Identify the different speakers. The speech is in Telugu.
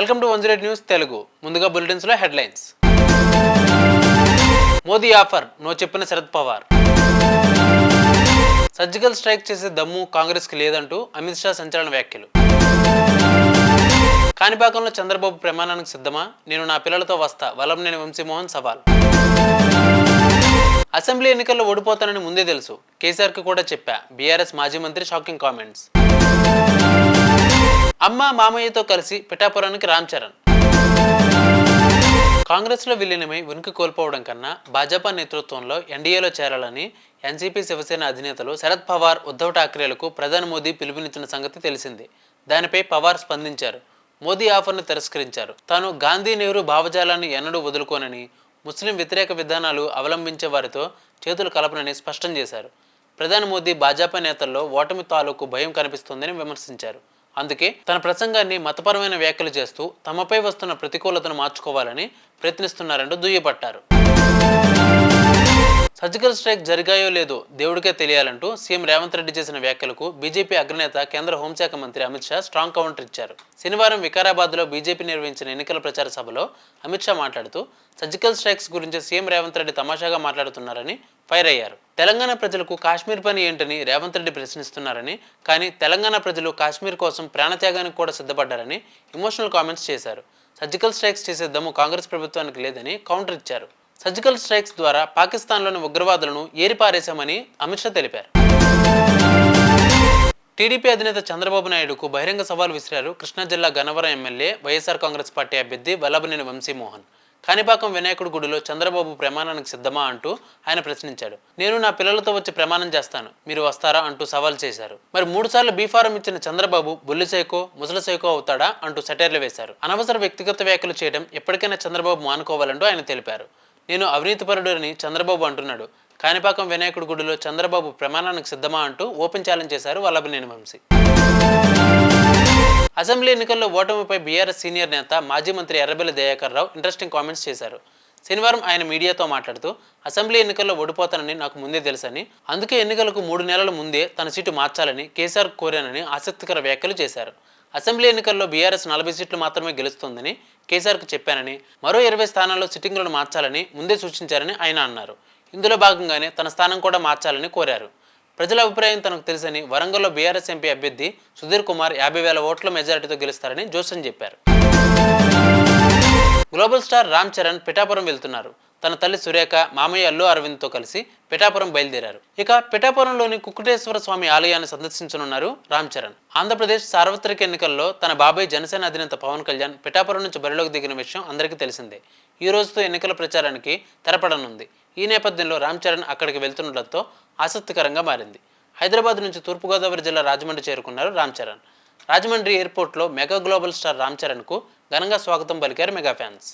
Speaker 1: Welcome to 108 news Telugu. ముందుగా బులెటిన్స్ లో హెడ్లైన్స్. మోదీ ఆఫర్ నో చెప్పిన శరద్ పవార్. సర్జికల్ స్ట్రైక్ చేసే దమ్ము కాంగ్రెస్ కి లేదంటూ అమిత్ షా సంచలన వ్యాఖ్యలు. కాణిపాకంలో చంద్రబాబు ప్రమాణానికి సిద్ధమా, నేను నా పిల్లలతో వస్తా, వల్లభనేని వంశీమోహన్ సవాల్. అసెంబ్లీ ఎన్నికల్లో ఓడిపోతానని ముందే తెలుసు, కేసీఆర్ కి కూడా చెప్పా, బీఆర్ఎస్ మాజీ మంత్రి షాకింగ్ కామెంట్స్. అమ్మ మామయ్యతో కలిసి పిఠాపురానికి రామ్ చరణ్. కాంగ్రెస్ లో విలీనమై ఉనికి కోల్పోవడం కన్నా భాజపా నేతృత్వంలో ఎన్డీఏలో చేరాలని ఎన్సీపీ శివసేన అధినేతలు శరద్ పవార్, ఉద్ధవ్ ఠాక్రేలకు ప్రధాని మోదీ పిలుపునిచ్చిన సంగతి తెలిసిందే. దానిపై పవార్ స్పందించారు. మోదీ ఆఫర్ను తిరస్కరించారు. తాను గాంధీ నెహ్రూ భావజాలాన్ని ఎన్నడూ వదులుకోనని, ముస్లిం వ్యతిరేక విధానాలు అవలంబించే వారితో చేతులు కలపనని స్పష్టం చేశారు. ప్రధాని మోదీ భాజపా నేతల్లో ఓటమి తాలూకు భయం కనిపిస్తోందని విమర్శించారు. అందుకే తన ప్రసంగాన్ని మతపరమైన వ్యాఖ్యలు చేస్తూ తమపై వస్తున్న ప్రతికూలతను మార్చుకోవాలని ప్రయత్నిస్తున్నారంటూ దుయ్యబట్టారు. సర్జికల్ స్ట్రైక్ జరిగాయో లేదో దేవుడికే తెలియాలంటూ సీఎం రేవంత్ రెడ్డి చేసిన వ్యాఖ్యలకు బీజేపీ అగ్రనేత కేంద్ర హోంశాఖ మంత్రి అమిత్ షా స్ట్రాంగ్ కౌంటర్ ఇచ్చారు. శనివారం వికారాబాద్లో బీజేపీ నిర్వహించిన ఎన్నికల ప్రచార సభలో అమిత్ షా మాట్లాడుతూ సర్జికల్ స్ట్రైక్స్ గురించి సీఎం రేవంత్ రెడ్డి తమాషాగా మాట్లాడుతున్నారని ఫైర్ అయ్యారు. తెలంగాణ ప్రజలకు కాశ్మీర్ పని ఏంటని రేవంత్ రెడ్డి ప్రశ్నిస్తున్నారని, కానీ తెలంగాణ ప్రజలు కాశ్మీర్ కోసం ప్రాణత్యాగానికి కూడా సిద్ధపడ్డారని ఎమోషనల్ కామెంట్స్ చేశారు. సర్జికల్ స్ట్రైక్స్ చేసే దమ్ము కాంగ్రెస్ ప్రభుత్వానికి లేదని కౌంటర్ ఇచ్చారు. సర్జికల్ స్ట్రైక్స్ ద్వారా పాకిస్తాన్లోని ఉగ్రవాదులను ఏరిపారేశామని అమిత్ షా తెలిపారు. టీడీపీ అధినేత చంద్రబాబు నాయుడుకు బహిరంగ సవాల్ విసిరారు కృష్ణా జిల్లా గన్నవరం ఎమ్మెల్యే వైఎస్ఆర్ కాంగ్రెస్ పార్టీ అభ్యర్థి వల్లభనేని వంశీమోహన్. కాణిపాకం వినాయకుడి గుడిలో చంద్రబాబు ప్రమాణానికి సిద్ధమా అంటూ ఆయన ప్రశ్నించాడు. నేను నా పిల్లలతో వచ్చి ప్రమాణం చేస్తాను, మీరు వస్తారా అంటూ సవాల్ చేశారు. మరి 3 సార్లు బీఫారం ఇచ్చిన చంద్రబాబు బుల్లి సైకో, ముసలి సైకో అవుతాడా అంటూ సెటైర్లు వేశారు. అనవసర వ్యక్తిగత వ్యాఖ్యలు చేయడం ఎప్పటికైనా చంద్రబాబు మానుకోవాలంటూ ఆయన తెలిపారు. నేను అవినీతిపరుడని చంద్రబాబు అంటున్నాడు, కాణిపాకం వినాయకుడి గుడిలో చంద్రబాబు ప్రమాణానికి సిద్ధమా అంటూ ఓపెన్ ఛాలెంజ్ చేశారు వల్లభనేని వంశీ. అసెంబ్లీ ఎన్నికల్లో ఓటమిపై బీఆర్ఎస్ సీనియర్ నేత మాజీ మంత్రి ఎర్రబెల్లి దయాకర్ రావు ఇంట్రెస్టింగ్ కామెంట్స్ చేశారు. శనివారం ఆయన మీడియాతో మాట్లాడుతూ అసెంబ్లీ ఎన్నికల్లో ఓడిపోతానని నాకు ముందే తెలుసని, అందుకే ఎన్నికలకు 3 నెలల ముందే తన సీటు మార్చాలని కేసీఆర్ కోరానని ఆసక్తికర వ్యాఖ్యలు చేశారు. అసెంబ్లీ ఎన్నికల్లో బీఆర్ఎస్ 40 సీట్లు మాత్రమే గెలుస్తోందని కేసీఆర్కు చెప్పానని, మరో 20 స్థానాల్లో సిట్టింగులను మార్చాలని ముందే సూచించారని ఆయన అన్నారు. ఇందులో భాగంగానే తన స్థానం కూడా మార్చాలని కోరారు. ప్రజల అభిప్రాయం తనకు తెలుసని, వరంగల్లో బీఆర్ఎస్ ఎంపీ అభ్యర్థి సుధీర్ కుమార్ 50,000 ఓట్ల మెజారిటీతో గెలుస్తారని జోసెన్ చెప్పారు. గ్లోబల్ స్టార్ రామ్ చరణ్ పిఠాపురం వెళ్తున్నారు. తన తల్లి సురేఖ, మామయ్య అల్లు అరవింద్తో కలిసి పిఠాపురం బయలుదేరారు. ఇక పిఠాపురంలోని కుక్కుటేశ్వర స్వామి ఆలయాన్ని సందర్శించనున్నారు రామ్ చరణ్. ఆంధ్రప్రదేశ్ సార్వత్రిక ఎన్నికల్లో తన బాబాయ్ జనసేన అధినేత పవన్ కళ్యాణ్ పిఠాపురం నుంచి బరిలోకి దిగిన విషయం అందరికీ తెలిసిందే. ఈ రోజుతో ఎన్నికల ప్రచారానికి తెరపడనుంది. ఈ నేపథ్యంలో రామ్ చరణ్ అక్కడికి వెళ్తుండటంతో ఆసక్తికరంగా మారింది. హైదరాబాద్ నుంచి తూర్పుగోదావరి జిల్లా రాజమండ్రి చేరుకున్నారు రామ్ చరణ్. రాజమండ్రి ఎయిర్పోర్ట్లో మెగా గ్లోబల్ స్టార్ రామ్ చరణ్కు ఘనంగా స్వాగతం పలికారు మెగా ఫ్యాన్స్.